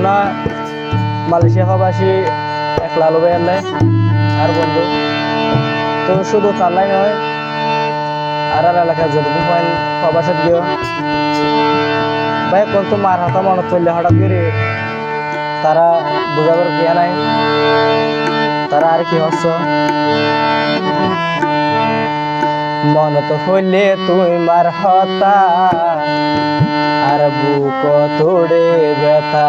না মালয়েশিয়া প্রবাসী একলা লবে আর বন্ধু তো শুধু তালাই নয় আর এলাকা যতদিন পয়েন্ট প্রবাসত গিয়েও ভাই কোন তো মার হাতা মনে চললে হঠাৎ করে তারা বোঝাবার কে নাই তারা আর কি হচ্ছ মনত হইলে তুই মার হতা আর বুক তোড়ে ব্যথা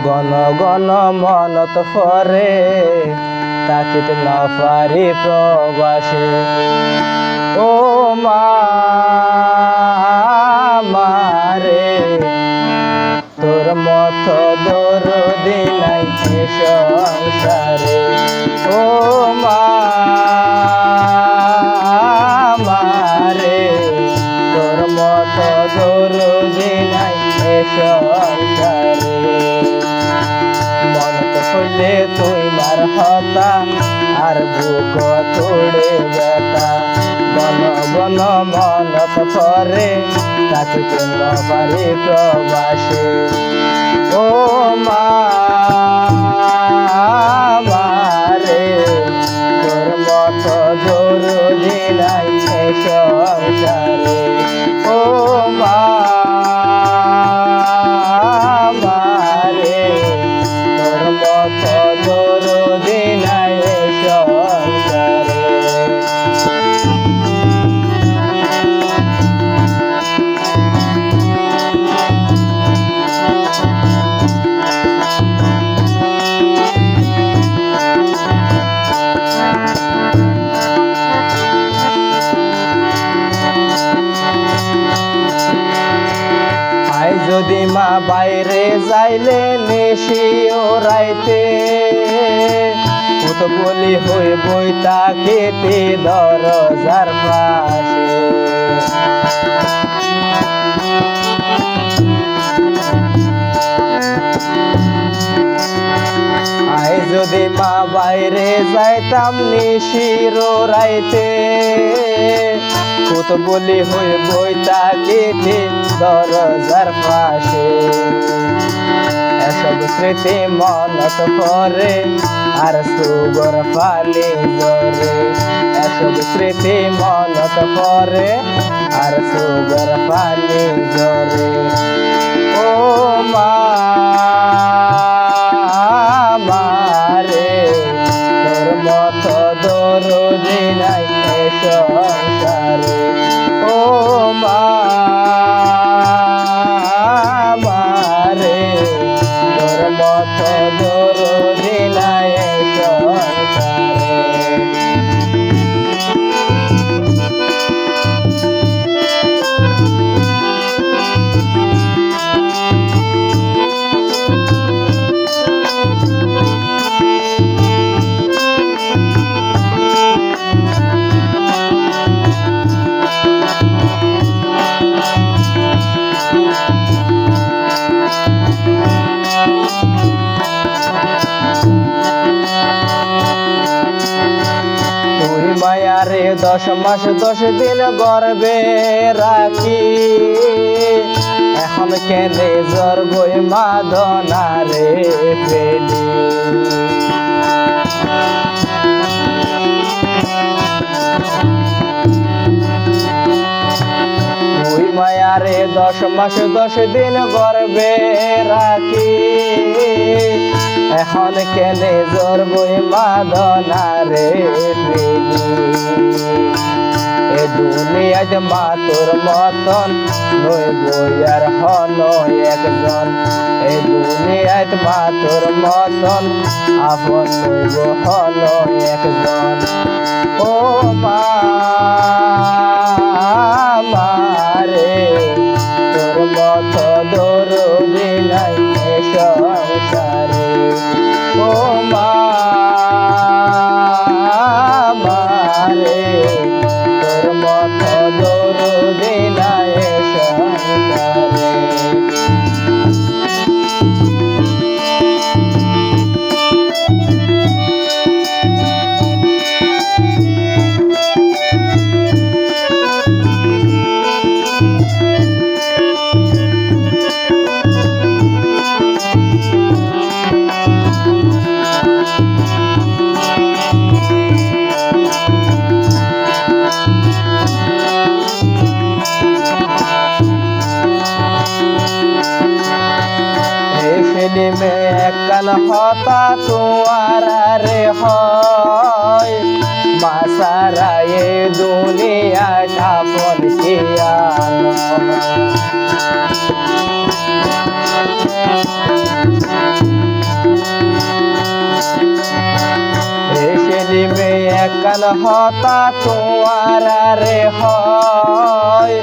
গণ গণ মনত ফরে তাকিতে না পারি প্রবাসে ও মারে তোর মত দরদি নাই সংসারে ও মারে তোর মত দরদি নাই সংসারে মনত হইলে তুই মার হতা আর বুক তোড়ে ব্যথা গণ গণ মনত পরে তাকিতে না পারি প্রবাসে ও মারে তোর মত দরদি নাই সংসারে ও মারে তোর মত দরদি নাই সংসারে যদি মা বাইরে যাইলে নেশি ওরাইতে তো বলি হই বই তাকে দরজার পাশে আই যদি মা বাইরে যাইতাম নিশির রাইতে তো বলি হই বই তাকে দরজার পাশে এসব স্মৃতি মনত পরে আর সুগর ফালি জরে এসব স্মৃতি মনত পরে আর সুগর ফালি জরে ও মারে তোর মত দরদি নাই সংসারে ও মারে তোর মত দরদি নাই সংসারে মায়ারে 10 মাস 10 দিন গর্বে রাখি এখন কেনে জ্বর গই মাদনারে পেলি ওই মায়ারে 10 মাস 10 দিন গর্বে রাখি এখন কেনে জ্বর গই মাদনারে পেলি এ দুনিয়ায় মা তোর মতন নই বইয়ার হন একজন এ দুনিয়ায় মা তোর মতন আপন নইব হন একজন ও মারে তোর মত দরদি নাই সংসারে ও মারে তোর মত দরদি নাই সংসারে একান হতা তোমার রে হয় মাসারা এ দুনিয়া আপন কিয়ানো সেলিমে একান হতা তোমার রে হয়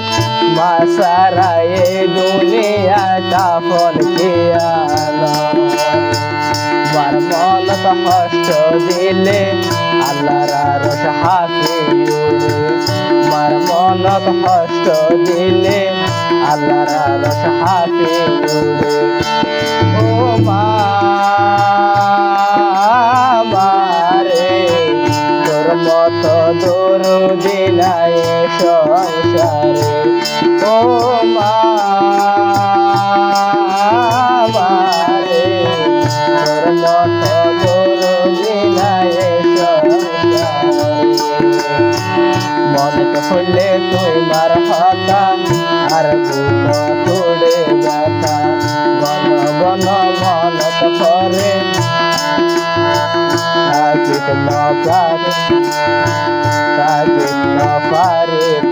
মাসারা এ দুনিয়া আপন কিয়ানো মার মনত কষ্ট দিলে আল্লাহর আরশ হাফে উড়ে মার মনত কষ্ট দিলে আল্লাহর আরশ হাফে উড়ে ও মা মারে তোর মত দরদি নাই সংসারে ও মা মারে তোর মত দরদি নাই সংসারে মনে তো হইলে তুই মার হতা আর বুক তোড়ে ব্যথা বন বন মনত করে থাকিত না পারে